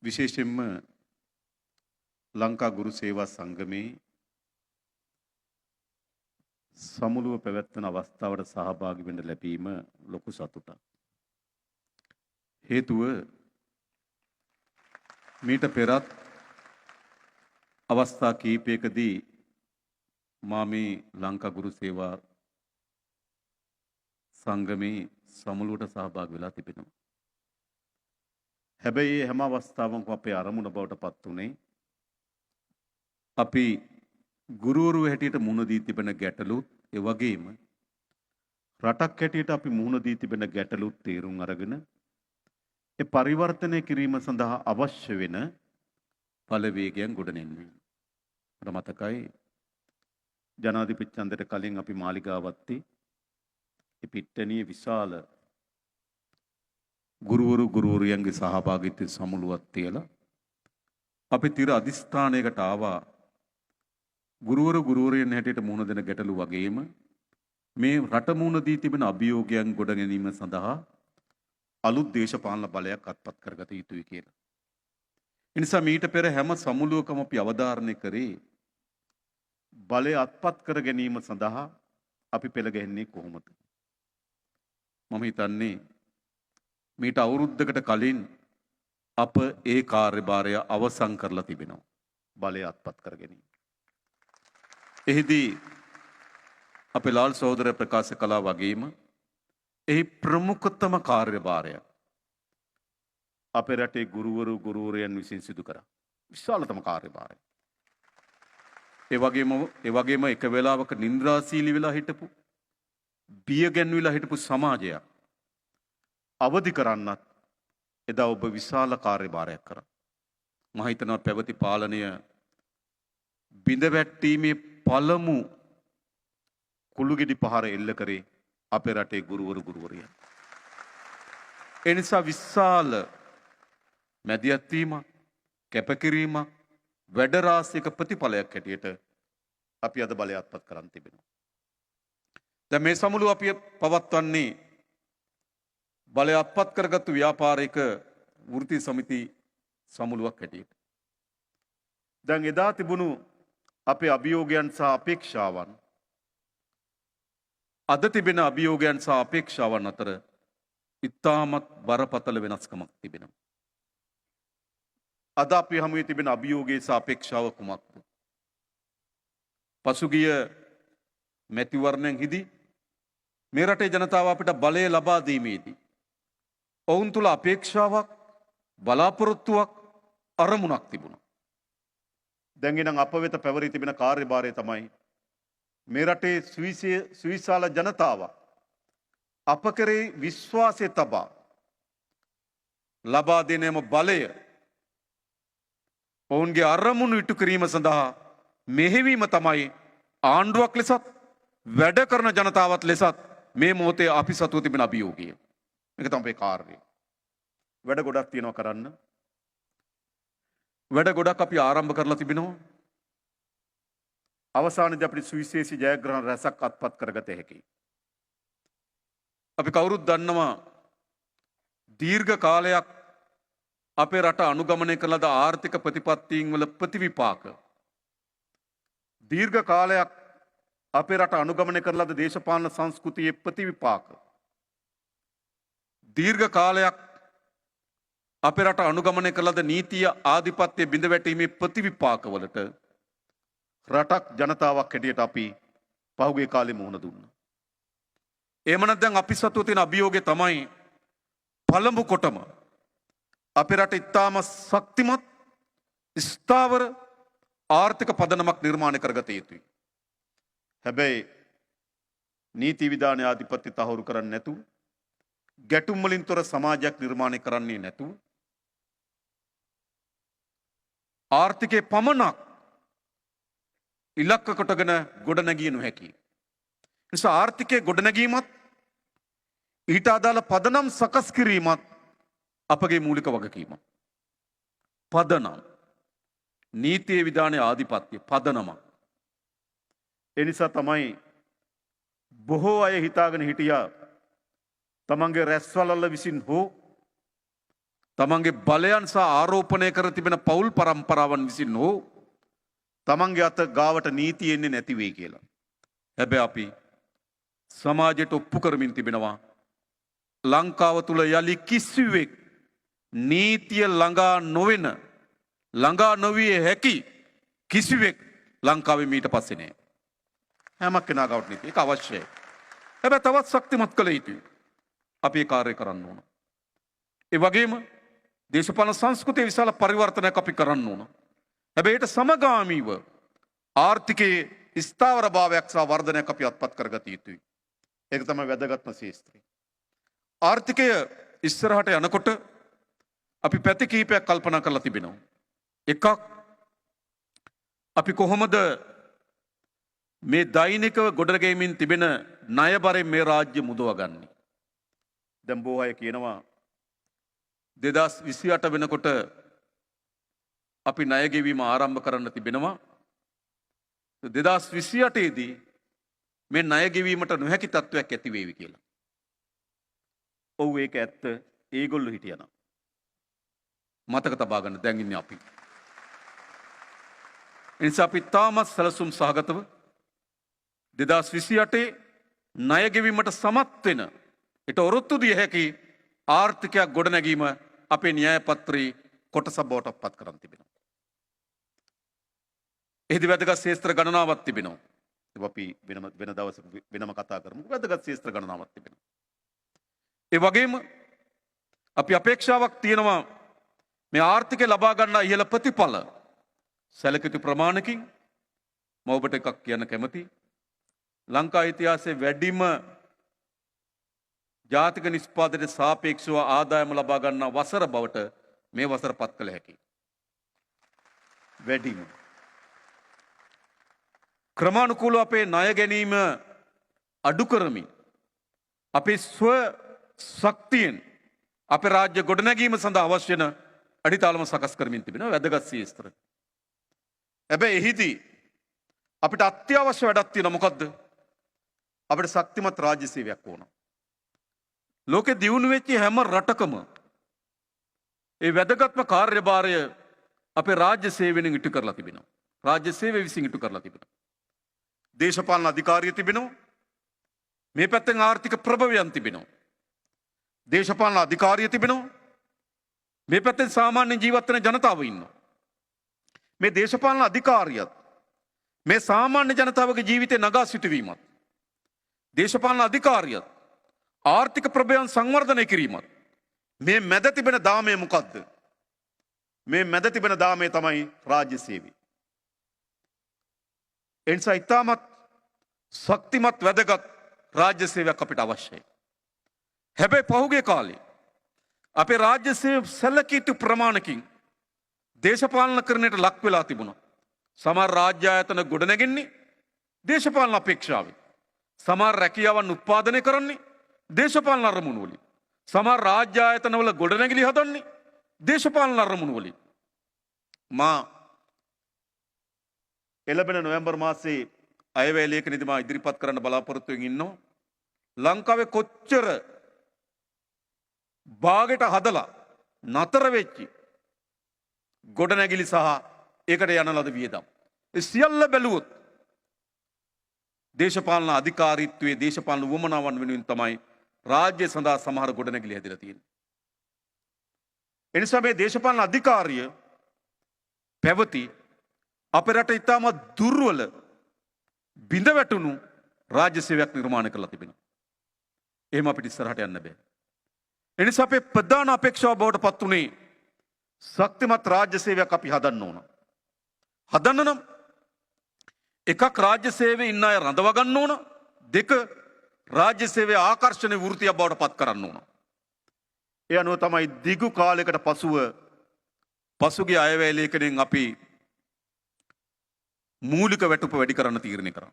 විශේෂයෙන්ම ලංකා ගුරු සේවා සංගමේ සමුළුව පැවැත්වන අවස්ථාවට සහභාගී වෙන්න ලැබීම ලොකු සතුටක්. හේතුව මීට පෙරත් අවස්ථා කීපයකදී මා මේ ලංකා ගුරු සේවා සංගමේ සමුළුවට සහභාගී වෙලා තිබෙනවා. හැබැයි හැම අවස්ථාවකම අපේ අරමුණ බවට පත් උනේ අපි ගුරුවරු හැටියට මුහුණ දී තිබෙන ගැටලුත් ඒ වගේම රටක් හැටියට අපි මුහුණ දී තිබෙන ගැටලුත් තේරුම් අරගෙන ඒ පරිවර්තනය කිරීම සඳහා අවශ්‍ය වෙන බලවේගයන් ගොඩනෙන්වීම. මට මතකයි ජනාධිපති ඡන්දයට කලින් අපි මාලිගාවත්තේ ඒ පිට්ටනියේ විශාල ගුරුවරියන්ගේ සහභාගීත්වය සමුළුවක් තියලා අපි තිර අධිෂ්ඨානයකට ආවා. ගුරුවරියන් හැටියට මුහුණ දෙන ගැටලු වගේම මේ රට මුහුණ දී තිබෙන අභියෝගයන් ගොඩ ගැනීම සඳහා අලුත් දේශපාලන බලයක් අත්පත් කරගත යුතුයි කියලා. ඒ නිසා මීට පෙර හැම සමුළුවකම අපි අවධාරණය කරේ බලය අත්පත් කර ගැනීම සඳහා අපි පෙළ ගැහෙන්නේ කොහොමද? මම හිතන්නේ මීට අවුරුද්දකට කලින් අප ඒ කාර්යභාරය අවසන් කරලා තිබෙනවා. බලය අත්පත් කර ගැනීම. එහිදී අපේ ලාල් සහෝදරය ප්‍රකාශ කළා වගේම එහි ප්‍රමුඛතම කාර්යභාරය අපේ රටේ ගුරුවරයන් විසින් සිදු කරා. විශාලතම කාර්යභාරය. ඒ වගේම එක වෙලාවක නින්ද්‍රාශීලී වෙලා හිටපු බිය ගැන්විලා හිටපු සමාජයක් අවදි කරන්නත් එදා ඔබ විශාල කාර්යභාරයක් කරා. මම හිතනවා පැවති පාලනය බිඳ වැටීමේ පළමු කුළුගෙඩි පහර එල්ල කරේ අපේ රටේ ගුරුවරියන්. ඒ නිසා විශාල මැදිහත් වීමක්, කැපකිරීමක්, වැඩ රාශියක ප්‍රතිඵලයක් හැටියට අපි අද බලය අත්පත් කරන් තිබෙනවා. දැන් මේ සමුළුව අපි පවත්වන්නේ බලය අත්පත් කරගත්තු ව්‍යාපාරික වෘත්ති සමිති සමුළුවක් හැටියට. දැන් එදා තිබුණු අපේ අභියෝගයන් සහ අපේක්ෂාවන් අද තිබෙන අභියෝගයන් සහ අපේක්ෂාවන් අතර ඉතාමත් බරපතල වෙනස්කමක් තිබෙනවා. අද අපි හමුවේ තිබෙන අභියෝගයේ සහ අපේක්ෂාව කුමක්ද? පසුගිය මැතිවරණයෙන් හිදී මේ රටේ ජනතාව අපිට බලය ලබා දීමේදී ඔවුන් තුළ අපේක්ෂාවක්, බලාපොරොත්තුවක්, අරමුණක් තිබුණා. දැන් එනම් අප වෙත පැවරී තිබෙන කාර්යභාරය තමයි මේ රටේ සුවිශාල ජනතාව අප කරේ විශ්වාසය තබා ලබා දෙනම බලය ඔවුන්ගේ අරමුණු ඉටු කිරීම සඳහා මෙහෙවීම තමයි ආණ්ඩුවක් ලෙසත් වැඩ කරන ජනතාවත් ලෙසත් මේ මොහොතේ අපි සතුව තිබෙන අභියෝගය. මේක තමයි අපේ කාර්යය. වැඩ ගොඩක් තියෙනවා කරන්න. වැඩ ගොඩක් අපි ආරම්භ කරලා තිබෙනවා. අවසානයේදී අපිට සුවිශේෂී ජයග්‍රහණ රැසක් අත්පත් කරගත හැකියි. අපි කවුරුත් දන්නවා දීර්ඝ කාලයක් අපේ රට අනුගමනය කළ ද ආර්ථික ප්‍රතිපත්තීන් වල ප්‍රතිවිපාක. දීර්ඝ කාලයක් අපේ රට අනුගමනය කරන ලද දේශපාලන සංස්කෘතියේ ප්‍රතිවිපාක. දීර්ඝ කාලයක් අපේ රට අනුගමනය කළ ලද නීතිය ආධිපත්‍ය බිඳ වැටීමේ ප්‍රතිවිපාකවලට රටක් ජනතාවක් හැටියට අපි පහුගිය කාලේ මුහුණ දුන්නා. එහෙමනම් දැන් අපි සතුව තියෙන අභියෝගය තමයි පළමු කොටම අපේ රට ඉතාම ශක්තිමත් ස්ථාවර ආර්ථික පදනමක් නිර්මාණය කරගත යුතුයි. හැබැයි නීති විධාන ආධිපත්‍ය තහවුරු කරන්නේ නැතුව ගැටුම් වලින් තොර සමාජයක් නිර්මාණය කරන්නේ නැතුව ආර්ථිකයේ පමණක් ඉලක්ක කොටගෙන ගොඩනැගිය නොහැකි. නිසා ආර්ථිකයේ ගොඩනැගීමත් ඊට අදාළ පදනම් සකස් කිරීමත් අපගේ මූලික වගකීම. පදනම් නීතිය විධානයේ ආධිපත්‍ය පදනමක්. ඒ නිසා තමයි බොහෝ අය හිතාගෙන හිටියා තමන්ගේ රැස්වලල්ල විසින් හෝ තමන්ගේ බලයන් සහ ආරෝපණය කර තිබෙන පවුල් පරම්පරාවන් විසින් හෝ තමන්ගේ අත ගාවට නීතිය එන්නේ නැති වෙයි කියලා. හැබැයි අපි සමාජයට ඔප්පු කරමින් තිබෙනවා ලංකාව තුල යලි කිසිවෙක් නීතිය ළඟා නොවන ළඟා නොවිය හැකි කිසිවෙක් ලංකාවේ මීට පස්සේ නෑ. හැම කෙනා ගාවට නීතිය ඒක අවශ්‍යයි. හැබැයි තවත් ශක්තිමත් කළ යුතුයි. අපි ඒ කාර්යය කරන්න ඕන. ඒ වගේම දේශපාලන සංස්කෘතියේ විශාල පරිවර්තනයක් අපි කරන්න ඕන. හැබැයි ඒට සමගාමීව ආර්ථිකයේ ස්ථාවර භාවයක් සහ වර්ධනයක් අපි අත්පත් කරගත යුතුයි. ඒක තමයි වැදගත්ම ශේෂ්ත්‍රය. ආර්ථිකය ඉස්සරහට යනකොට අපි පැති කිහිපයක් කල්පනා කරලා තිබෙනවා. එකක් අපි කොහොමද මේ දෛනිකව ගොඩනැගෙමින් තිබෙන ණයබරෙන් මේ රාජ්‍ය මුදවගන්නේ? දැන් බොහෝ අය කියනවා 2028 වෙනකොට අපි ණය ගෙවීම ආරම්භ කරන්න තිබෙනවා. 2028 දී මේ ණය ගෙවීමට නොහැකි තත්ත්වයක් ඇති වේවි කියලා. ඔව් ඒක ඇත්ත. ඒගොල්ලෝ හිටියනම්. මතක තබා ගන්න දැන් ඉන්නේ අපි. එනිසා අපි තාමත් සැලසුම් සහගතව 2028 ණය ගෙවීමට සමත් වෙන ඊට ඔරොත්තු දිය හැකි ආර්ථිකයක් ගොඩනැගීම අපේ න්‍යාය පත්‍රයේ කොටසක් බවට පත් කරන් තිබෙනවා. එහිදී වැදගත් ශේත්‍ර ගණනාවක් තිබෙනවා. ඒක අපි වෙන දවසක වෙනම කතා කරමු. වැදගත් ශේත්‍ර ගණනාවක් තිබෙනවා. ඒ වගේම අපි අපේක්ෂාවක් තියෙනවා මේ ආර්ථිකය ලබා ගන්න ඉහළ ප්‍රතිඵල සැලකිය ප්‍රමාණකින් මම ඔබට එකක් කියන්න කැමතියි. ලංකා ඉතිහාසයේ වැඩිම ජාතික නිෂ්පාදනයට සාපේක්ෂව ආදායම ලබා ගන්න වසර බවට මේ වසර පත් කළ හැකියි. වැඩිම ක්‍රමානුකූලව අපේ ණය ගැනීම අඩු කරමින් අපේ ස්ව ශක්තියෙන් අපේ රාජ්‍ය ගොඩනැගීම සඳහා අවශ්‍ය වෙන අඩිතාලම සකස් කරමින් තිබෙනවා වැදගත් ශේත්‍ර. හැබැයි එහිදී අපිට අත්‍යවශ්‍ය වැඩක් තියෙනවා. මොකද්ද? අපිට ශක්තිමත් රාජ්‍ය සේවයක් ඕන. ලෝකේ දියුණු වෙච්ච හැම රටකම ඒ වැදගත්ම කාර්යභාරය අපේ රාජ්‍ය සේවයෙන් ඉටු කරලා තිබෙනවා. රාජ්‍ය සේවය විසින් ඉටු කරලා තිබෙනවා. දේශපාලන අධිකාරිය තිබෙනවා. මේ පැත්තෙන් ආර්ථික ප්‍රභවයන් තිබෙනවා. දේශපාලන අධිකාරිය තිබෙනවා. මේ පැත්තෙන් සාමාන්‍ය ජීවත් වෙන ජනතාව ඉන්නවා. මේ දේශපාලන අධිකාරියත් මේ සාමාන්‍ය ජනතාවගේ ජීවිතේ නගා සිටවීමත් දේශපාලන අධිකාරියත් ආර්ථික ප්‍රභවයන් සංවර්ධනය කිරීමත් මේ මැද තිබෙන දාමය මොකද්ද? මේ මැද තිබෙන දාමය තමයි රාජ්‍ය සේවය. එනිසා ඉතාමත් ශක්තිමත් වැදගත් රාජ්‍ය සේවයක් අපිට අවශ්‍යයි. හැබැයි පහුගිය කාලේ අපේ රාජ්‍ය සේවය සැලකිය යුතු ප්‍රමාණකින් දේශපාලනකරණයට ලක් වෙලා තිබුණා. සමහර රාජ්‍ය ආයතන ගොඩනැගෙන්නේ දේශපාලන අපේක්ෂාවෙන්. සමහර රැකියාවන් උත්පාදනය කරන්නේ දේශපාලන අරමුණු වලින්. සමහර රාජ්‍ය ආයතනවල ගොඩනැගිලි හදන්නේ දේශපාලන අරමුණු වලින්. මා එළබෙන නොවැම්බර් මාසයේ අයවැය ලේඛනයේදී මා ඉදිරිපත් කරන්න බලාපොරොත්තු වෙමින් ඉන්නවා. ලංකාවේ කොච්චර භාගයට හදලා නතර වෙච්චි ගොඩනැගිලි සහ ඒකට යන ලද වියදම්. ඒ සියල්ල බැලුවොත් දේශපාලන අධිකාරීත්වයේ දේශපාලන වමනාවන් වෙනුවෙන් තමයි රාජ්‍ය සඳහා සමහර ගොඩනැගිලි හැදලා තියෙන්නේ. එනිසා මේ දේශපාලන අධිකාරිය පැවති අපේ රට ඉතාමත් දුර්වල බිඳ වැටුණු රාජ්‍ය සේවයක් නිර්මාණය කරලා තිබෙනවා. එහෙම අපිට ඉස්සරහට යන්න බෑ. එනිසා අපේ ප්‍රධාන අපේක්ෂාව බවට පත් වුණේ ශක්තිමත් රාජ්‍ය සේවයක් අපි හදන්න ඕන. හදන්න නම් එකක් රාජ්‍ය සේවයේ ඉන්න අය රඳව ගන්න ඕන. දෙක රාජ්‍ය සේවයේ ආකර්ෂණීය වෘත්තියක් බවට පත් කරන්න ඕන. ඒ අනුව තමයි දිගු කාලයකට පසුගිය අයවැය ලේඛනයෙන් අපි මූලික වැටුප වැඩි කරන්න තීරණය කරා.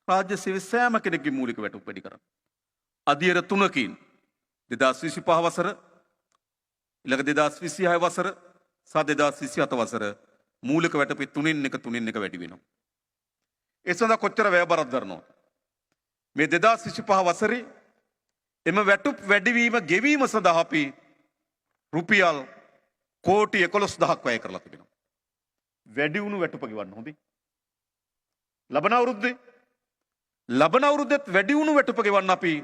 රාජ්‍ය සේවයේ සෑම කෙනෙක්ගේ මූලික වැටුප වැඩි කරන්න. අධීර 3කින් 2025 වසර ඊළඟ 2026 වසර සහ 2027 වසර මූලික වැටුපේ 3න් 1 වැඩි වෙනවා. ඒ සඳහා කොච්චර වැය බරක් දරනවද? මේ 2025 වසරේ එම වැටුප් වැඩිවීම ගෙවීම සඳහා අපි රුපියල් කෝටි 11,000ක් වැය කරලා තිබෙනවා. වැඩි වුණු වැටුප ගෙවන්න හොඳේ. ලබන අවුරුද්දෙත් වැඩි වුණු වැටුප ගෙවන්න අපි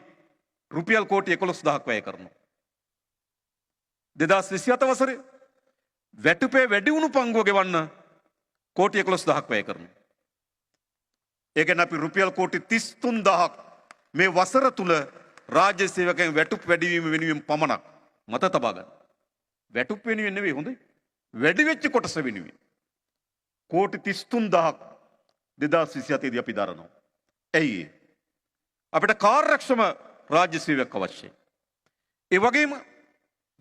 රුපියල් කෝටි 11,000ක් වැය කරනවා. 2027 වසරේ වැටුපේ වැඩි වුණු පංගුව ගෙවන්න කෝටි 11,000ක් වැය කරනවා. ඒ කියන්නේ අපි රුපියල් කෝටි 33,000ක් මේ වසර තුල රාජ්‍ය සේවකයන් වැටුප් වැඩිවීම වෙනුවෙන් පමණක් මත තබා ගන්න. වැටුප් වෙනුවෙන් නෙවෙයි හොඳේ. වැඩි වෙච්ච කොටස වෙනුවෙන්. කෝටි 33,000ක් 2027 දී අපි දරනවා. ඇයි ඒ? අපිට කාර්යක්ෂම රාජ්‍ය සේවයක් අවශ්‍යයි. ඒ වගේම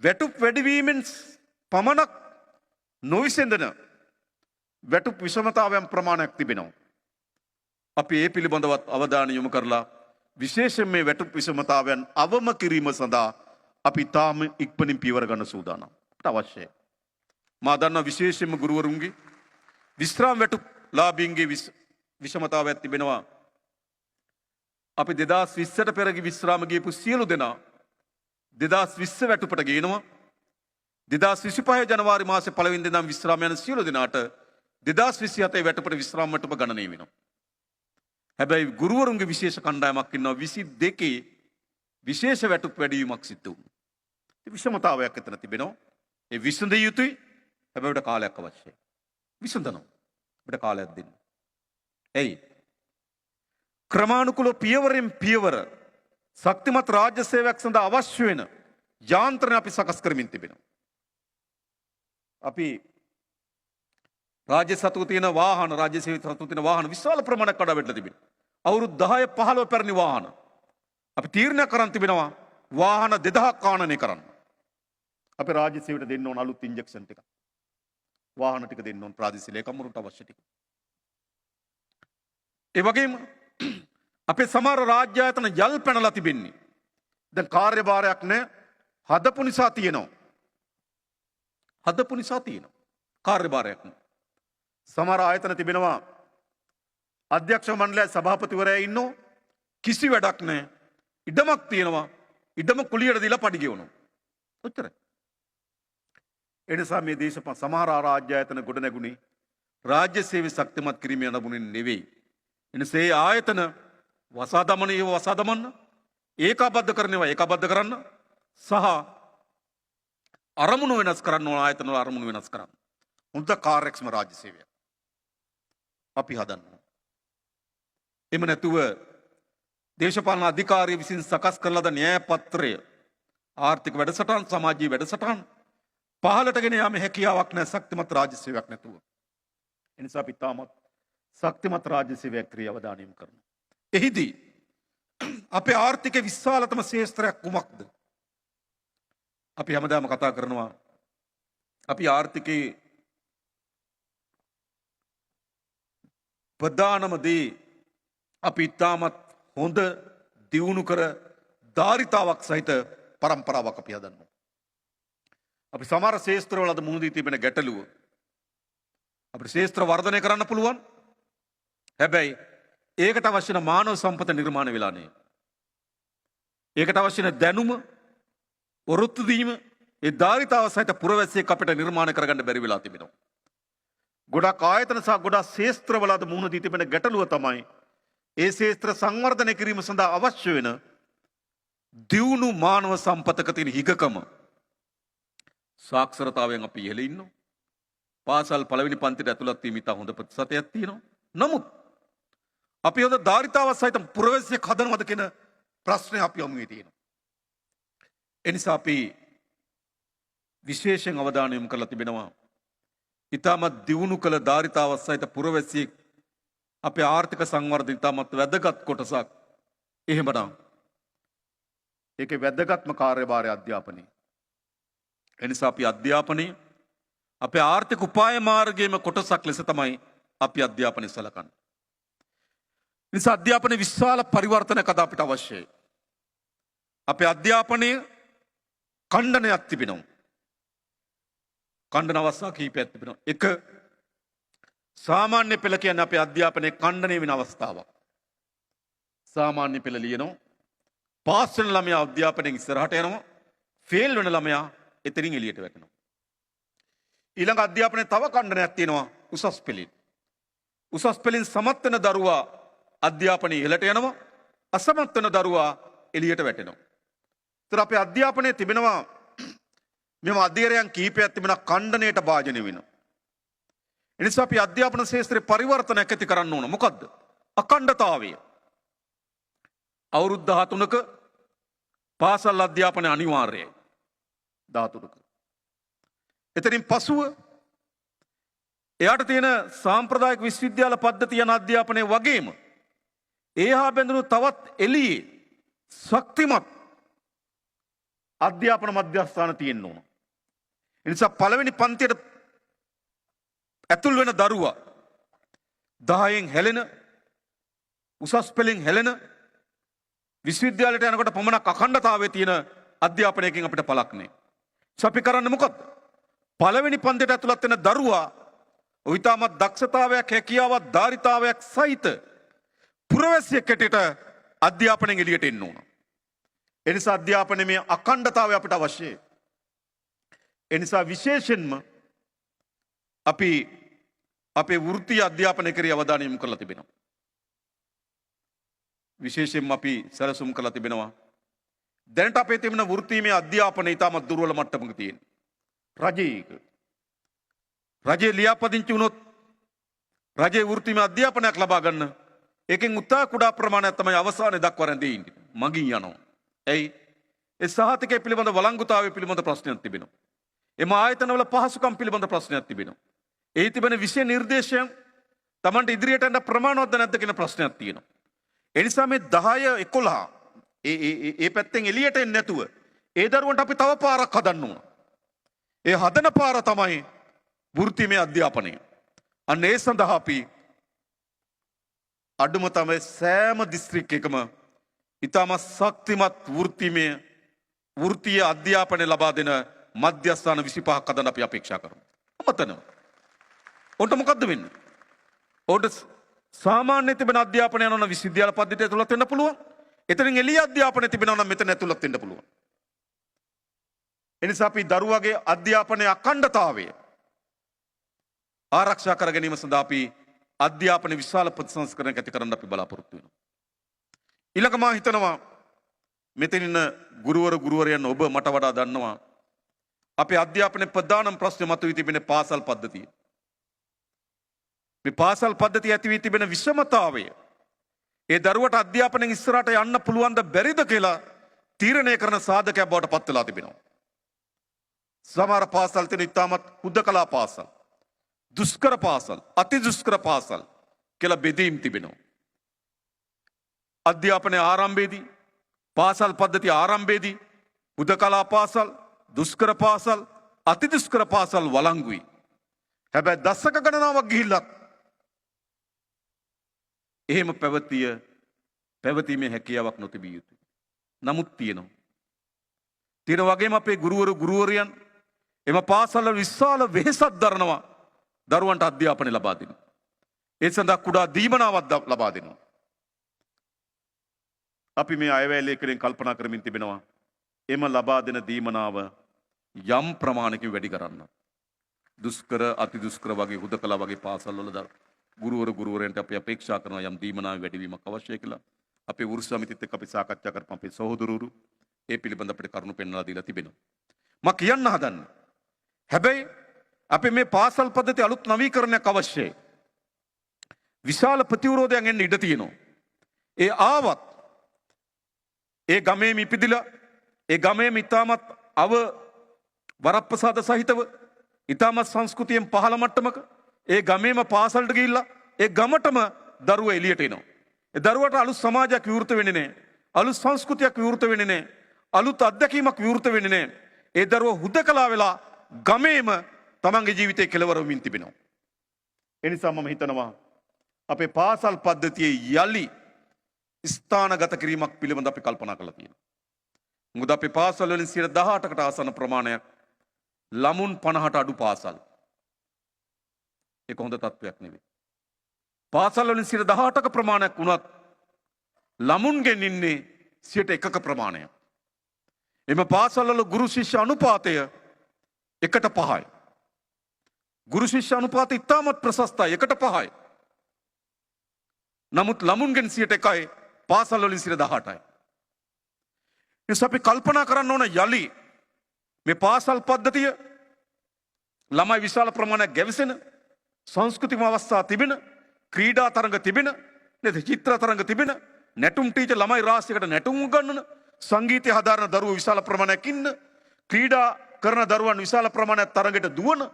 වැටුප් වැඩිවීමෙන් පමණක් නොවිසඳන වැටුප් විෂමතාවයන් ප්‍රමාණයක් තිබෙනවා. අපි ඒ පිළිබඳවත් අවධානය යොමු කරලා විශේෂයෙන් මේ වැටුප් විෂමතාවයන් අවම කිරීම සඳහා අපි තාම ඉක්මනින් පියවර ගන්න සූදානම්. අපට අවශ්‍යයි. මා දන්නා විශේෂයෙන්ම ගුරුවරුන්ගේ විශ්‍රාම වැටුප් ලාභීන්ගේ විෂමතාවයක් තිබෙනවා. අපි 2020ට පෙර විශ්‍රාම ගියපු සියලු දෙනා 2020 වැටුපට ගේනවා. 2025 ජනවාරි මාසේ පළවෙනි දින නම් විශ්‍රාම යන සියලු දෙනාට 2027 වැටුපට විශ්‍රාම වැටුප ගණනය වෙනවා. හැබැයි ගුරුවරුන්ගේ විශේෂ කණ්ඩායමක් ඉන්නවා 22 විශේෂ වැටුප් වැඩිවීමක් සිද්ධ වුණා. ඒ විෂමතාවයක් එතන තිබෙනවා. ඒ විසඳිය යුතුයි. හැබැයි ඒකට කාලයක් අවශ්‍යයි. විසඳනවා. අපිට කාලයක් දෙන්න. එයි ක්‍රමානුකූල පියවරෙන් පියවර ශක්තිමත් රාජ්‍ය සේවයක් සඳහා අවශ්‍ය වෙන යාන්ත්‍රණ අපි සකස් කරමින් තිබෙනවා. අපි රාජ්‍ය සතුව තියෙන වාහන රාජ්‍ය සේවිත සතුව තියෙන වාහන විශාල ප්‍රමාණයක් කඩා වැටලා තිබෙනවා. අවුරුදු 10 15 පැරණි වාහන. අපි තීරණය කරන් තිබෙනවා වාහන 2000ක් ආනයනය කරන්න. අපි රාජ්‍ය සේවයට දෙන්න ඕන අලුත් ඉන්ජෙක්ෂන් ටික. වාහන ටික දෙන්න ඕන ප්‍රාදේශීය ලේකම්වරුන්ට අවශ්‍ය ටික. ඒ වගේම අපේ සමහර රාජ්‍ය ආයතන යල් පැනලා තිබෙන්නේ. දැන් කාර්යභාරයක් නැහැ. හදපු නිසා තියෙනවා. කාර්යභාරයක් නැහැ. සමහර ආයතන තිබෙනවා අධ්‍යක්ෂ මණ්ඩලයේ සභාපතිවරයා ඉන්නෝ කිසි වැඩක් නැහැ. ඉඩමක් තියෙනවා. ඉඩම කුලියට දීලා පඩි ගෙවනවා. ඔච්චරයි. ඒ නිසා මේ දේශපාලන සමහර රාජ්‍ය ආයතන ගොඩ නැගුණේ රාජ්‍ය සේවය ශක්තිමත් කිරීමේ නමුනේ නෙවෙයි. එනිසා ඒ ආයතන වසා දමන්න ඒකාබද්ධ කරනවා ඒකාබද්ධ කරන්න සහ අරමුණු වෙනස් කරන්න ඕන ආයතන වල අරමුණු වෙනස් කරන්න. හොඳ කාර්යක්ෂම රාජ්‍ය සේවය අපි හදන්න. එම නැතුව දේශපාලන අධිකාරිය විසින් සකස් කරන ලද න්‍යාය පත්‍රය ආර්ථික වැඩසටහන් සමාජීය වැඩසටහන් පහළට ගෙන යාමේ හැකියාවක් නැහැ ශක්තිමත් රාජ්‍ය සේවයක් නැතුව. එනිසා අපි තාමත් ශක්තිමත් රාජ්‍ය සේවයක් ක්‍රියාව අවධානය යොමු කරනවා. එහිදී අපේ ආර්ථිකයේ විශාලතම ශේෂ්ත්‍රයක් කුමක්ද? අපි හැමදාම කතා කරනවා අපි ආර්ථිකයේ ප්‍රධානම දේ අපි ඉතාමත් හොඳ දියුණු කර ධාරිතාවක් සහිත පරම්පරාවක් අපි හදනවා. අපි සමහර ශේෂ්ත්‍රවල අද මුහුණ දී තිබෙන ගැටලුව අපිට ශේෂ්ත්‍ර වර්ධනය කරන්න පුළුවන්. හැබැයි ඒකට අවශ්‍ය වෙන මානව සම්පත නිර්මාණය වෙලා නැහැ. ඒකට අවශ්‍ය වෙන දැනුම වෘත්ති දීම ඒ ධාරිතාව සහිත පුරවැසියෙක් අපිට නිර්මාණය කරගන්න බැරි වෙලා තිබෙනවා. ගොඩක් ආයතන සහ ගොඩක් ශේෂ්ත්‍රවල අද මුහුණ දී තිබෙන ගැටලුව තමයි ඒ ශේෂ්ත්‍ර සංවර්ධනය කිරීම සඳහා අවශ්‍ය වෙන දියුණු මානව සම්පතක තියෙන හිගකම. සාක්ෂරතාවයෙන් අපි ඉහළ ඉන්නවා. පාසල් පළවෙනි පන්තියට ඇතුළත් වීම ඉතා හොඳ ප්‍රතිශතයක් තියෙනවා. නමුත් අපි හොඳ ධාරිතාව සහිත පුරවැසියෙක් හදනවද කියන ප්‍රශ්නය අපි යමුවේ තියෙනවා. එනිසා අපි විශේෂයෙන් අවධානය යොමු කරලා තිබෙනවා. ඉතාමත් දියුණු කළ ධාරිතාව සහිත පුරවැසියෙක් අපේ ආර්ථික සංවර්ධන ඉතාමත් වැදගත් කොටසක්. එහෙමනම් ඒකේ වැදගත්ම කාර්යභාරය අධ්‍යාපනය. එනිසා අපි අධ්‍යාපනයේ අපේ ආර්ථික උපාය මාර්ගයේම කොටසක් ලෙස තමයි අපි අධ්‍යාපනය සලකන්නේ. නිසා අධ්‍යාපනයේ විශාල පරිවර්තනයක් අද අපිට අවශ්‍යයි. අපේ අධ්‍යාපනයේ ඛණ්ඩනයක් තිබෙනවා. ඛණ්ඩන අවස්ථා කිහිපයක් තිබෙනවා. එක සාමාන්‍ය පෙළ කියන්නේ අපේ අධ්‍යාපනයේ ඛණ්ඩනය වෙන අවස්ථාවක්. සාමාන්‍ය පෙළ ලියනවා. පාස් වෙන ළමයා අධ්‍යාපනයෙන් ඉස්සරහට යනවා. ෆේල් වෙන ළමයා එතනින් එළියට වැටෙනවා. ඊළඟ අධ්‍යාපනයේ තව ඛණ්ඩනයක් තියෙනවා උසස් පෙළින්. උසස් පෙළින් සමත් වෙන දරුවා අධ්‍යාපනයේ ඉහළට යනවා. අසමත් වෙන දරුවා එළියට වැටෙනවා. ඒතර අපේ අධ්‍යාපනයේ තිබෙනවා මෙම අධීරයන් කීපයක් තිබෙන ඛණ්ඩනයට භාජනය වෙනවා. එනිසා අපි අධ්‍යාපන ශාස්ත්‍රයේ පරිවර්තනයක් ඇති කරන්න ඕන. මොකද්ද? අඛණ්ඩතාවය. අවුරුදු 13ක පාසල් අධ්‍යාපනය අනිවාර්යයි. 13ක. එතනින් පසුව එයාට තියෙන සාම්ප්‍රදායික විශ්වවිද්‍යාල පද්ධතිය යන අධ්‍යාපනය වගේම ඒහා බැඳුණු තවත් එළියේ ශක්තිමත් අධ්‍යාපන මධ්‍යස්ථාන තියෙන්න ඕන. ඒ නිසා පළවෙනි පන්තියට ඇතුල් වෙන දරුවා 10න් හැලෙන උසස් පෙළින් හැලෙන විශ්වවිද්‍යාලයට යනකොට පමණක් අඛණ්ඩතාවයේ තියෙන අධ්‍යාපනයකින් අපිට පළක් නැහැ. අපි කරන්නේ මොකද්ද? පළවෙනි පන්තියට ඇතුළත් වෙන දරුවා උවිතාමත් දක්ෂතාවයක් හැකියාවක් ධාරිතාවයක් සහිත පුරවැසියෙක් හැටියට අධ්‍යාපනයෙන් එළියට එන්න ඕන. ඒ නිසා අධ්‍යාපනයේ මේ අඛණ්ඩතාවය අපිට අවශ්‍යයි. ඒ නිසා විශේෂයෙන්ම අපි අපේ වෘත්තීය අධ්‍යාපනය කරේ අවධානය යොමු කරලා තිබෙනවා. විශේෂයෙන්ම අපි සැලසුම් කරලා තිබෙනවා. දැනට අපේ තිබෙන වෘත්තීය අධ්‍යාපනය ඉතාමත් දුර්වල මට්ටමක තියෙන. රජයේ ලියාපදිංචි වුණොත් රජයේ වෘත්තීය අධ්‍යාපනයක් ලබා ගන්න ඒකෙන් උත්සාහ කුඩා ප්‍රමාණයක් තමයි අවසානයේ දක්වා රැඳී ඉන්නේ. මගින් යනවා. එයි ඒ සහතිකය පිළිබඳ වළංගුතාවය පිළිබඳ ප්‍රශ්නයක් තිබෙනවා. එම ආයතනවල පහසුකම් පිළිබඳ ප්‍රශ්නයක් තිබෙනවා. ඒ තිබෙන විෂය නිර්දේශයන් Tamanට ඉදිරියට යන්න ප්‍රමාණවත්ද නැද්ද කියන ප්‍රශ්නයක් තියෙනවා. ඒ නිසා මේ 10 11 ඒ පැත්තෙන් එළියට එන්නේ නැතුව ඒ දරුවන්ට අපි තව පාරක් හදන්න ඕන. ඒ හදන පාර තමයි වෘත්තීය අධ්‍යාපනය. අන්න ඒ සඳහා අපි අඩුම තමයි සෑම දිස්ත්‍රික්කයකම ඉතාම ශක්තිමත් වෘත්තීය අධ්‍යාපනය ලබා දෙන මධ්‍යස්ථාන 25ක් හදන්න අපි අපේක්ෂා කරමු. අමතනවා. ඔන්ට මොකද්ද වෙන්නේ? ඔන්ට සාමාන්‍ය තිබෙන අධ්‍යාපනය යන විශ්වවිද්‍යාල පද්ධතිය ඇතුළත් වෙන්න පුළුවන්. එතනින් එළිය අධ්‍යාපනය තිබෙනවා නම් මෙතන ඇතුළත් වෙන්න පුළුවන්. එනිසා අපි දරුවගේ අධ්‍යාපනයේ අඛණ්ඩතාවය ආරක්ෂා කර ගැනීම සඳහා අපි අධ්‍යාපන විශාල ප්‍රතිසංස්කරණයක් ඇති කරන්න අපි බලාපොරොත්තු වෙනවා. ඊළඟ මා හිතනවා මෙතන ඉන්න ගුරුවරයන් ඔබ මට වඩා දන්නවා අපේ අධ්‍යාපනයේ ප්‍රධානම ප්‍රශ්නේ මතුවී තිබෙන පාසල් පද්ධතිය. මේ පාසල් පද්ධතිය ඇති වී තිබෙන විෂමතාවය ඒ දරුවට අධ්‍යාපනයෙන් ඉස්සරහට යන්න පුළුවන්ද බැරිද කියලා තීරණය කරන සාධකයක් බවට පත් වෙලා තිබෙනවා. සමහර පාසල් තියෙන ඉතාමත් හුදකලා පාසල්, දුෂ්කර පාසල්, අති දුෂ්කර පාසල් කියලා බෙදීම් තිබෙනවා. අධ්‍යාපනයේ ආරම්භයේදී පාසල් පද්ධතිය ආරම්භයේදී හුදකලා පාසල්, දුෂ්කර පාසල්, අති දුෂ්කර පාසල් වළංගුයි. හැබැයි දශක ගණනාවක් ගිහිල්ලත් එහෙම පැවතීමේ හැකියාවක් නොතිබිය යුතුයි. නමුත් තියෙනවා. තියෙන වගේම අපේ ගුරුවරයන් එම පාසල්වල විශාල වෙහෙසක් දරනවා දරුවන්ට අධ්‍යාපනය ලබා දෙන්න. ඒ සඳහා කුඩා දීමනාවක් ලබා දෙනවා. අපි මේ අයවැය ලේඛනයෙන් කල්පනා කරමින් තිබෙනවා එම ලබා දෙන දීමනාව යම් ප්‍රමාණයකින් වැඩි කරන්න. දුෂ්කර අති දුෂ්කර වගේ හුදකලා වගේ පාසල්වල ගුරුවරයන්ට අපි අපේක්ෂා කරන යම් දීමනාවේ වැඩිවීමක් අවශ්‍යයි කියලා අපේ වෘත්ති සමිතියත් එක්ක අපි සාකච්ඡා කරපු අපේ සහෝදරවරු ඒ පිළිබඳ අපිට කරුණු පෙන්වලා දීලා තිබෙනවා. මම කියන්න හදන්නේ හැබැයි අපි මේ පාසල් පද්ධතිය අලුත් නවීකරණයක් අවශ්‍යයි. විශාල ප්‍රතිවිරෝධයන් එන්න ඉඩ තියෙනවා. ඒ ආවත් ඒ ගමේම ඉපදිලා ඒ ගමේම ඉතාමත් වරප්‍රසාද සහිතව ඉතාමත් සංස්කෘතියෙන් පහළ මට්ටමක ඒ ගමේම පාසලට ගිහිල්ලා ඒ ගමටම දරුවා එළියට එනවා. ඒ දරුවට අලුත් සමාජයක් විවෘත වෙන්නේ නැහැ. අලුත් සංස්කෘතියක් විවෘත වෙන්නේ නැහැ. අලුත් අත්දැකීමක් විවෘත වෙන්නේ නැහැ. ඒ දරුවා හුදකලා වෙලා ගමේම තමන්ගේ ජීවිතේ කෙලවර වෙමින් තිබෙනවා. ඒ නිසා මම හිතනවා අපේ පාසල් පද්ධතියේ යලි ස්ථානගත කිරීමක් පිළිබඳ අපි කල්පනා කරලා තියෙනවා. මොකද අපේ පාසල් වලින් 18කට ආසන්න ප්‍රමාණයක් ළමුන් 50ට අඩු පාසල්. ඒක හොඳ තත්ත්වයක් නෙවෙයි. පාසල් වලින් 18ක ප්‍රමාණයක් වුණත් ළමුන්ගෙන් ඉන්නේ 1%ක ප්‍රමාණයක්. එම පාසල් වල ගුරු ශිෂ්‍ය අනුපාතය එකට 5යි. ගුරු ශිෂ්‍ය අනුපාතය ඉතාමත් ප්‍රශස්තයි එකට 5යි. නමුත් ළමුන්ගෙන් 101යි පාසල් වලින් 18යි. නිසා අපි කල්පනා කරන්න ඕන යලි මේ පාසල් පද්ධතිය ළමයි විශාල ප්‍රමාණයක් ගැවසෙන සංස්කෘතික අවස්ථා තිබෙන ක්‍රීඩා තරඟ තිබෙන නේද චිත්‍ර තරඟ තිබෙන නැටුම් ටීචර් ළමයි රාශියකට නැටුම් උගන්වන සංගීතය හදාරන දරුවෝ විශාල ප්‍රමාණයක් ඉන්න ක්‍රීඩා කරන දරුවන් විශාල ප්‍රමාණයක් තරඟට දුවන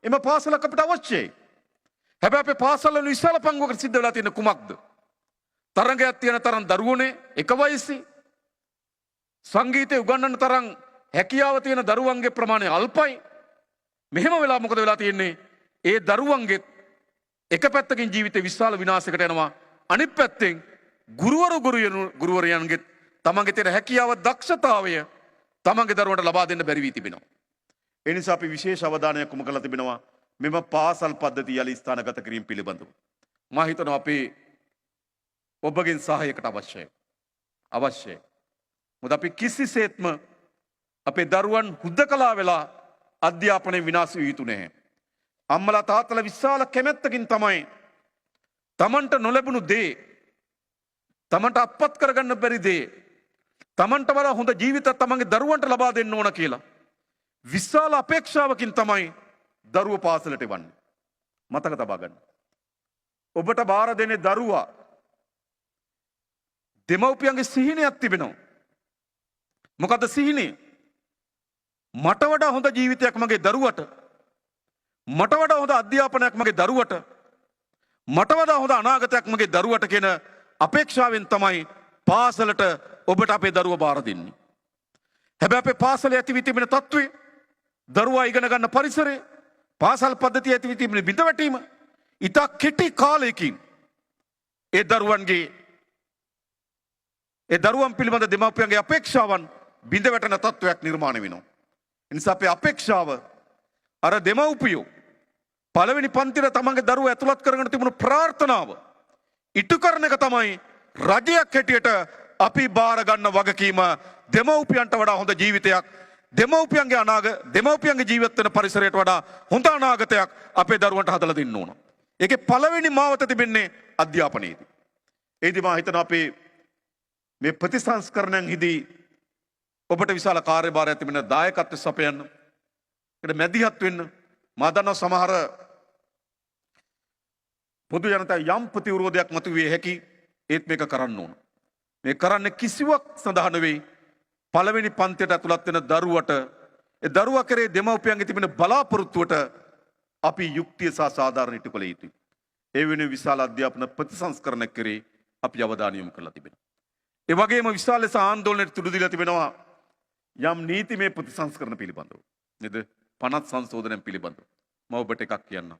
එම පාසලක් අපිට අවශ්‍යයි. හැබැයි අපේ පාසල් වල විශාල පංගුවකට සිද්ධ වෙලා තියෙන කුමක්ද? තරඟයක් තියෙන තරම් දරුවෝනේ එක වයසේ සංගීතය උගන්වන්න තරම් හැකියාව තියෙන දරුවන්ගේ ප්‍රමාණය අල්පයි. මෙහෙම වෙලා මොකද වෙලා තියෙන්නේ? ඒ දරුවන්ගේ එක පැත්තකින් ජීවිතේ විශාල විනාශයකට යනවා. අනිත් පැත්තෙන් ගුරුවරයන්ගේ තමන්ගේ තියෙන හැකියාව දක්ෂතාවය තමන්ගේ දරුවන්ට ලබා දෙන්න බැරි වී තිබෙනවා. ඒ නිසා අපි විශේෂ අවධානයක් යොමු කරලා තිබෙනවා මෙම පාසල් පද්ධතිය යලි ස්ථානගත කිරීම පිළිබඳව. මා හිතනවා අපේ ඔබගෙන් සහායකට අවශ්‍යයි. මොකද අපි කිසිසේත්ම අපේ දරුවන් හුදකලා වෙලා අධ්‍යාපනය විනාශ විය යුතු නැහැ. අම්මලා තාත්තලා විශාල කැමැත්තකින් තමයි තමන්ට නොලැබුණු දේ තමන්ට අත්පත් කරගන්න බැරි දේ තමන්ට වඩා හොඳ ජීවිතයක් තමන්ගේ දරුවන්ට ලබා දෙන්න ඕන කියලා විශාල අපේක්ෂාවකින් තමයි දරුවෝ පාසලට එවන්නේ. මතක තබා ගන්න. ඔබට බාර දෙන්නේ දරුවා දෙමව්පියන්ගේ සිහිනයක් තිබෙනවා. මොකද සිහිනේ? මට වඩා හොඳ ජීවිතයක් මගේ දරුවට, මට වඩා හොඳ අධ්‍යාපනයක් මගේ දරුවට, මට වඩා හොඳ අනාගතයක් මගේ දරුවට කියන අපේක්ෂාවෙන් තමයි පාසලට ඔබට අපේ දරුවා බාර දෙන්නේ. හැබැයි අපේ පාසලේ ඇති වී තිබෙන තත්ත්වය, දරුවා ඉගෙන ගන්න පරිසරය, පාසල් පද්ධතිය ඇති වී තිබෙන බිඳවැටීම, ඉතා කෙටි කාලයකින් ඒ දරුවන් පිළිබඳ දෙමාපියන්ගේ අපේක්ෂාවන් බිඳවැටෙන තත්ත්වයක් නිර්මාණය වෙනවා. ඒ නිසා අපේ අපේක්ෂාව අර දෙමව්පියෝ පළවෙනි පන්තියට තමන්ගේ දරුවෝ ඇතුළත් කරගෙන තිබුණු ප්‍රාර්ථනාව ඉටු කරන එක තමයි රජයක් හැටියට අපි බාර ගන්න වගකීම. දෙමව්පියන්ට වඩා හොඳ ජීවිතයක්, දෙමව්පියන්ගේ ජීවත් වෙන පරිසරයට වඩා හොඳ අනාගතයක් අපේ දරුවන්ට හදලා දෙන්න ඕන. ඒකේ පළවෙනි මාවත තිබෙන්නේ අධ්‍යාපනයේදී. ඒදී මා හිතනවා අපේ මේ ප්‍රතිසංස්කරණයන් හිදී ඔබට විශාල කාර්යභාරයක් තිබෙන දායකත්වය සපයන්න, ඒකට මැදිහත් වෙන්න. මා දන්නවා සමහර පොදු ජනතාව යම් ප්‍රතිවිරෝධයක් මතුවේ හැකි, ඒත් මේක කරන්න ඕන. මේ කරන්නේ කිසිවක් සඳහා නෙවෙයි. පළවෙනි පන්තියට ඇතුළත් වෙන දරුවට, ඒ දරුවා කරේ දෙමව්පියන්ගේ තිබෙන බලාපොරොත්තුවට අපි යුක්තිය සහ සාධාරණ ඉටු කළ යුතුයි. ඒ වෙනුවෙන් විශාල අධ්‍යාපන ප්‍රතිසංස්කරණයක් කරේ අපි අවධානය යොමු කරලා තිබෙනවා. ඒ වගේම විශාල ලෙස ආందోලනයට තුඩු දීලා තිබෙනවා යම් නීතිමය ප්‍රතිසංස්කරණ පිළිබඳව. නේද? පනත් සංශෝධනයන් පිළිබඳව. මම ඔබට එකක් කියන්නම්.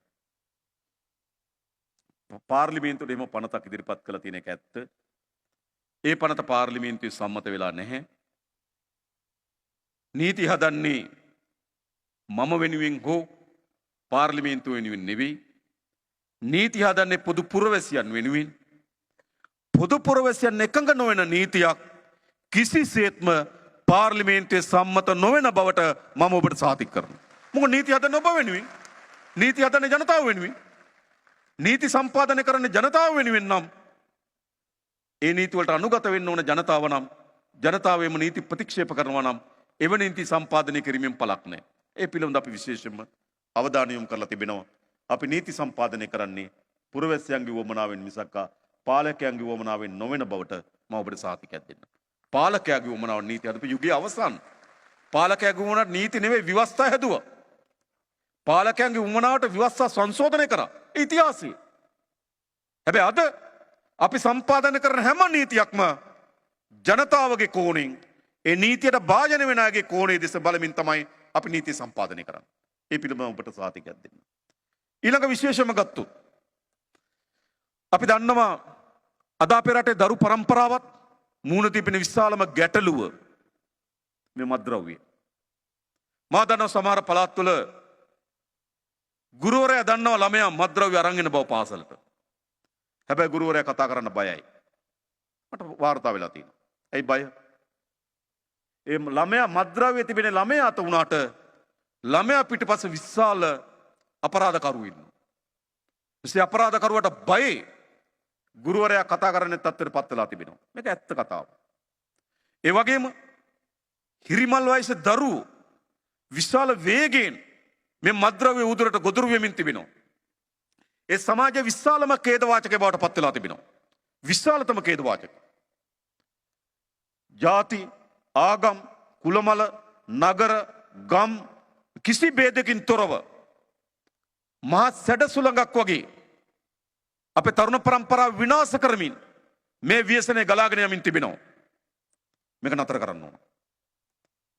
පාර්ලිමේන්තුවේ එහෙම පනතක් ඉදිරිපත් කළා තියෙන එක ඇත්ත. ඒ පනත පාර්ලිමේන්තුවේ සම්මත වෙලා නැහැ. නීති හදන්නේ මම වෙනුවෙන් හෝ පාර්ලිමේන්තුව වෙනුවෙන් නෙවෙයි. නීති හදන්නේ පොදු පුරවැසියන් වෙනුවෙන්. පොදු පුරවැසියන් එකඟ නොවන නීතියක් කිසිසේත්ම පාර්ලිමේන්තුවේ සම්මත නොවන බවට මම ඔබට සාතික කරනවා. මොකද නීති හදන්නේ ඔබ වෙනුවෙන්. නීති හදන්නේ ජනතාව වෙනුවෙන්. නීති සම්පාදනය කරන්නේ ජනතාව වෙනුවෙන් නම් ඒ නීති වලට අනුගත වෙන්න ඕන ජනතාව නම්, ජනතාවේම නීති ප්‍රතික්ෂේප කරනවා නම් එවැනි නීති සම්පාදනය කිරීමෙන් පළක් නැහැ. ඒ පිළිබඳව අපි විශේෂයෙන්ම අවධානය යොමු කරලා තිබෙනවා. අපි නීති සම්පාදනය කරන්නේ පුරවැසියන්ගේ වමනාවෙන් මිසක් පාලකයන්ගේ වමනාවෙන් නොවන බවට මම ඔබට සාතිකයක් දෙන්නම්. පාලකයාගේ වමනාව නීති හදපු යුගයේ අවසන්. පාලකයාගේ වමනාවට නීති නෙවෙයි ව්‍යවස්ථා හැදුවා. පාලකයන්ගේ වමනාවට ව්‍යවස්ථා සංශෝධනය කරා. ඉතිහාසය. හැබැයි අද අපි සම්පාදනය කරන හැම නීතියක්ම ජනතාවගේ කෝණයෙන්, ඒ නීතියට භාජන වෙන අයගේ කෝණයේ දෙස බලමින් තමයි අපි නීතිය සම්පාදනය කරන්නේ. ඒ පිළිබඳව ඔබට සාතිකයක් දෙන්න. ඊළඟ විශේෂම ගත්තොත් අපි දන්නවා අද අපේ රටේ දරු පරම්පරාවත් මූණ තිබෙන විශාලම ගැටලුව මේ මත්ද්‍රව්‍ය. මා දන්නවා සමහර පළාත්වල ගුරුවරයා දන්නවා ළමයා මත්ද්‍රව්‍ය අරන් එන බව පාසලට. හැබැයි ගුරුවරයා කතා කරන්න බයයි. මට වාර්තා වෙලා තියෙනවා. ඇයි බය? ඒ ළමයා මත්ද්‍රව්‍ය තිබෙන ළමයා අත උනාට ළමයා පිටිපස්ස විශාල අපරාධකරුවෝ ඉන්නවා. ඒ අපරාධකරුවට බයේ ගුරුවරයා කතා කරන්නේ තත්ත්වයට පත් වෙලා තිබෙනවා. මේක ඇත්ත කතාවක්. ඒ වගේම හිරිමල් වයසේ දරුවෝ විශාල වේගයෙන් මේ මද්ද්‍රව්‍ය උදුරට ගොදුරු වෙමින් තිබෙනවා. ඒ සමාජයේ විශාලම ඛේදවාචකයක් බවට පත් වෙලා තිබෙනවා. විශාලතම ඛේදවාචක. ಜಾති, ආගම්, කුලමල, නගර, ගම් කිසි ભેදකින් තොරව මහා සැඩසුළඟක් වගේ අපේ තරුණ පරම්පරාව විනාශ කරමින් මේ ව්‍යසනය ගලාගෙන යමින් තිබෙනවා. මේක නතර කරන්න ඕන.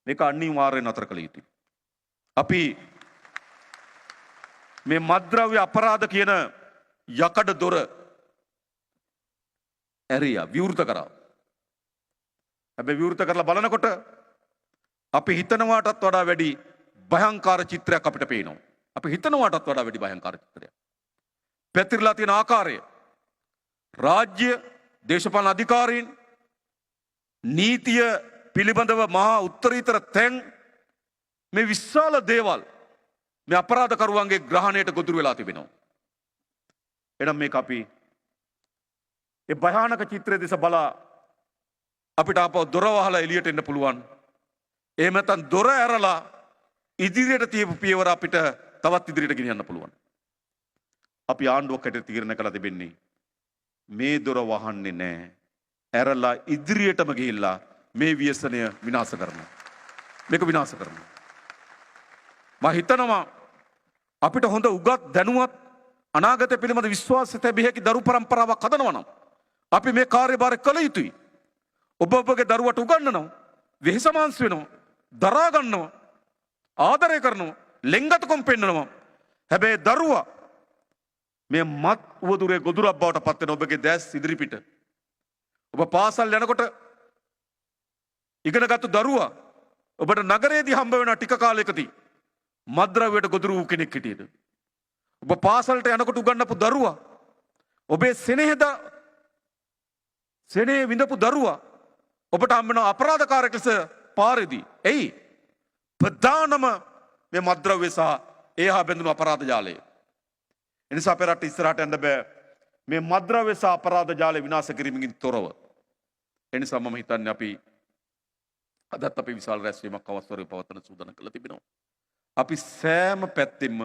මේක අනිවාර්යෙන් නතර කළ යුතුයි. අපි මේ මද්ද්‍රව්‍ය අපරාධ කියන යකඩ දොර ඇරියා විවෘත කරා. හැබැයි විවෘත කරලා බලනකොට අපි හිතනවාටත් වඩා වැඩි භයංකාර චිත්‍රයක් අපිට පේනවා. අපි හිතනවාටත් වඩා වැඩි භයංකාර චිත්‍රයක්. පැතිරලා තියෙන ආකාරය රාජ්‍ය දේශපාලන අධිකාරීන් නීතිය පිළිබඳව මහා උත්තරීතර තැන් මේ විශාල දේවල් මේ අපරාධකරුවන්ගේ ග්‍රහණයට ගොදුරු වෙලා තිබෙනවා. එනම් මේක අපි ඒ භයානක චිත්‍රය දෙස බලා අපිට ආපහු දොර වහලා එළියට එන්න පුළුවන්. එහෙම නැත්නම් දොර ඇරලා ඉදිරියට තියපු පියවර අපිට තවත් ඉදිරියට ගෙනියන්න පුළුවන්. අපි ආණ්ඩුවකට තීරණය කළා තිබෙන්නේ මේ දොර වහන්නේ නැහැ. ඇරලා ඉදිරියටම ගිහිල්ලා මේ ව්‍යසනය විනාශ කරනවා. මේක විනාශ කරනවා. මම හිතනවා අපිට හොඳ උගත් දැනුවත් අනාගතය පිළිබඳ විශ්වාසය තැබිය හැකි දරු පරම්පරාවක් හදනවා නම් අපි මේ කාර්යභාරය කළ යුතුයි. ඔබ ඔබගේ දරුවට උගන්වනවා, වෙහෙස මාංශ වෙනවා, දරා ගන්නවා, ආදරය කරනවා, ලෙන්ගතුකම් පෙන්නනවා. හැබැයි දරුවා මේ මත් උවදුරේ ගොදුරක් බවට පත් වෙන ඔබගේ දැස් ඉදිරිපිට ඔබ පාසල් යනකොට ඉගෙනගත්තු දරුවා ඔබට නගරයේදී හම්බ වෙන ටික කාලයකදී මද්ද්‍රව්‍යයට ගොදුරු වූ කෙනෙක් හිටියද? ඔබ පාසලට යනකොට උගන්වපු දරුවා ඔබේ සෙනෙහ විඳපු දරුවා ඔබට හම්බ වෙන අපරාධකාරයෙක් ලෙස පාරේදී. එයි ප්‍රධානම මේ මද්ද්‍රව්‍ය සහ ඒහා බැඳුණු අපරාධ ජාලය. එනිසා අපේ රට ඉස්සරහට යන්න බෑ මේ මද්ද්‍රව්‍ය සහ අපරාධ ජාලය විනාශ කිරීමකින් තොරව. එනිසා මම හිතන්නේ අපි අදත් අපි විශාල රැස්වීමක් අවස්ථාවේ පවත්වන සූදානම් කරලා තිබෙනවා. අපි සෑම පැත්තෙම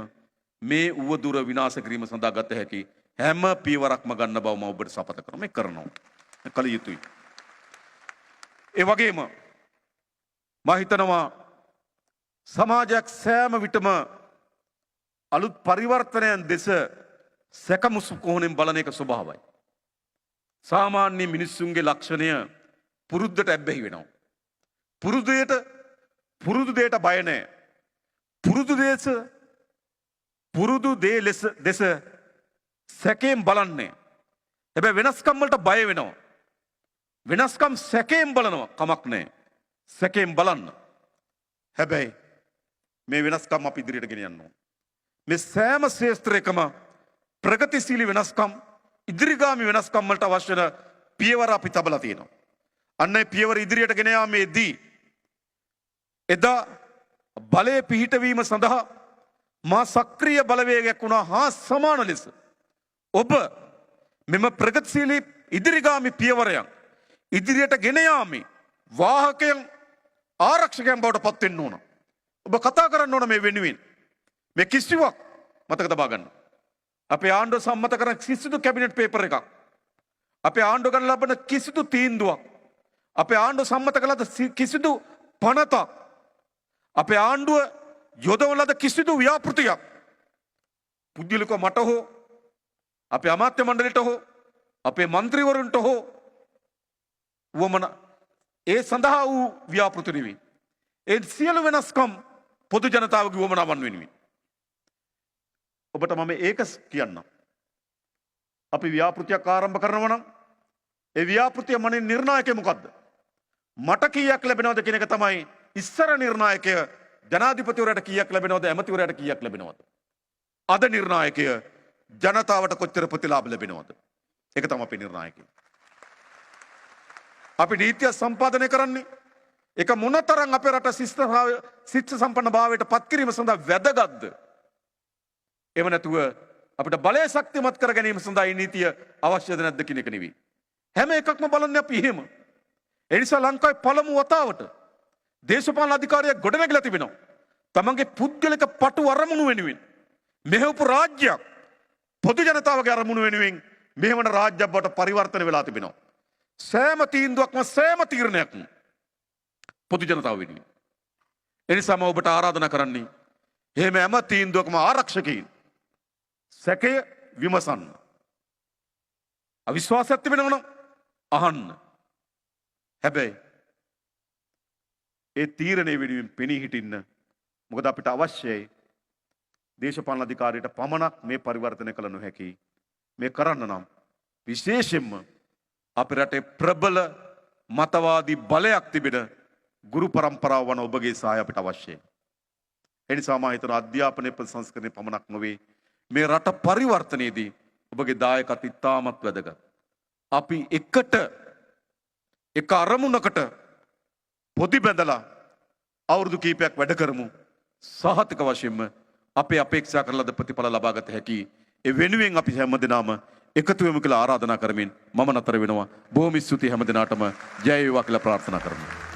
මේ උවදුර විනාශ කිරීම සඳහා ගත හැකි හැම පියවරක්ම ගන්න බව මම ඔබට සපත කරනවා. මේ කරනවා. කළ යුතුයි. ඒ වගේම මම හිතනවා සමාජයක් සෑම විටම අලුත් පරිවර්තනයන් දෙස සැකමුසු කොහොනෙන් බලන එක ස්වභාවයි. සාමාන්‍ය මිනිස්සුන්ගේ ලක්ෂණය පුරුද්දට ඇබ්බැහි වෙනවා. පුරුදු දෙයට බය නැහැ. පුරුදු දේ දෙස සැකයෙන් බලන්නේ. හැබැයි වෙනස්කම් වලට බය වෙනවා. වෙනස්කම් සැකයෙන් බලනවා කමක් නැහැ. සැකයෙන් බලන්න. හැබැයි මේ වෙනස්කම් අපි ඉදිරියට ගෙන යන්න ඕන. මේ සෑම ශාස්ත්‍රයකම ප්‍රගතිශීලී වෙනස්කම් ඉදිරිගාමී වෙනස්කම් වලට අවශ්‍ය වෙන පියවර අපි තබලා තියෙනවා. අන්න ඒ පියවර ඉදිරියට ගෙන යාමේදී එදා බලය පිහිටවීම සඳහා මා සක්‍රීය බලවේගයක් වුණා හා සමාන ලෙස ඔබ මෙම ප්‍රගතිශීලී ඉදිරිගාමී පියවරයන් ඉදිරියට ගෙන යාමේ වාහකයන් ආරක්ෂකයන් බවට පත් වෙන්න ඕන. ඔබ කතා කරන්න ඕන මේ වෙනුවෙන්. මේ කිසිවක් මතක තබා ගන්න. අපේ ආණ්ඩුව සම්මත කරන කිසිදු කැබිනට් පේපර් එකක්, අපේ ආණ්ඩුව ගන්න ලබන කිසිදු තීන්දුවක්, අපේ ආණ්ඩුව සම්මත කළ කිසිදු පනතක්, අපේ ආණ්ඩුව යොදවන ලද කිසිදු ව්‍යාපෘතියක් පුද්ගලිකව මට හෝ අපේ අමාත්‍ය මණ්ඩලයට හෝ අපේ මන්ත්‍රීවරුන්ට හෝ වමන ඒ සඳහා වූ ව්‍යාපෘති නෙවෙයි. ඒ සියලු වෙනස්කම් පොදු ජනතාවගේ වමනාවන් වෙනුවෙන්. ඔබට මම ඒක කියන්නම්. අපි ව්‍යාපෘතියක් ආරම්භ කරනවා නම් ඒ ව්‍යාපෘතිය මනින් නිර්ණායකය මොකද්ද? මට කීයක් ලැබෙනවද කියන එක තමයි ඉස්සර නිර්ණායකය. ජනාධිපතිවරයාට කීයක් ලැබෙනවද? ඇමතිවරයාට කීයක් ලැබෙනවද? අද නිර්ණායකය ජනතාවට කොච්චර ප්‍රතිලාභ ලැබෙනවද? ඒක තමයි අපේ නිර්ණායකය. අපි නීතිය සම්පාදනය කරන්නේ ඒක මොනතරම් අපේ රට ශිෂ්ට සම්පන්න භාවයට පත් කිරීම සඳහා වැදගත්ද? එහෙම නැතුව අපිට බලය ශක්තිමත් කර ගැනීම සඳහා මේ නීතිය අවශ්‍යද නැද්ද කියන එක නෙවෙයි. හැම එකක්ම බලන්නේ අපි එහෙම. ඒ නිසා ලංකාවේ පළමු වතාවට දේශපාලන අධිකාරියක් ගොඩනැගිලා තිබෙනවා. තමන්ගේ පුද්ගලික පටු අරමුණු වෙනුවෙන් මෙහෙවපු රාජ්‍යයක් පොදු ජනතාවගේ අරමුණු වෙනුවෙන් මෙහෙවන රාජ්‍යයක් බවට පරිවර්තන වෙලා තිබෙනවා. සෑම තීන්දුවක්ම සෑම තීරණයක්ම පොදු ජනතාව වෙනුවෙන්. ඒ නිසා මම ඔබට ආරාධනා කරන්නේ එහෙම හැම තීන්දුවකම ආරක්ෂකයින් සැකය විමසන්න. අවිශ්වාසයක් තිබෙනවා නම් අහන්න. හැබැයි ඒ තීරණය වෙනුවෙන් පෙනී හිටින්න. මොකද අපිට අවශ්‍යයි දේශපාලන අධිකාරියට පමණක් මේ පරිවර්තනය කළ නොහැකි. මේ කරන්න නම් විශේෂයෙන්ම අපේ රටේ ප්‍රබල මතවාදී බලයක් තිබෙන ගුරු පරම්පරාව වන ඔබගේ සහාය අපිට අවශ්‍යයි. ඒ නිසා මම හිතනවා අධ්‍යාපනයේ ප්‍රසංස්කරණය පමණක් නොවේ මේ රට පරිවර්තනයේදී ඔබගේ දායකත්වය ඉතාමත් වැදගත්. අපි එකට එක අරමුණකට පොදි බැඳලා අවුරුදු කීපයක් වැඩ කරමු. සහතික වශයෙන්ම අපේ අපේක්ෂා කරන ලද ප්‍රතිඵල ලබාගත හැකි. ඒ වෙනුවෙන් අපි හැමදෙනාම එකතු වෙමු කියලා ආරාධනා කරමින් මම නතර වෙනවා. බොහොම ස්තුතියි හැමදෙනාටම ජය වේවා කියලා ප්‍රාර්ථනා කරමු.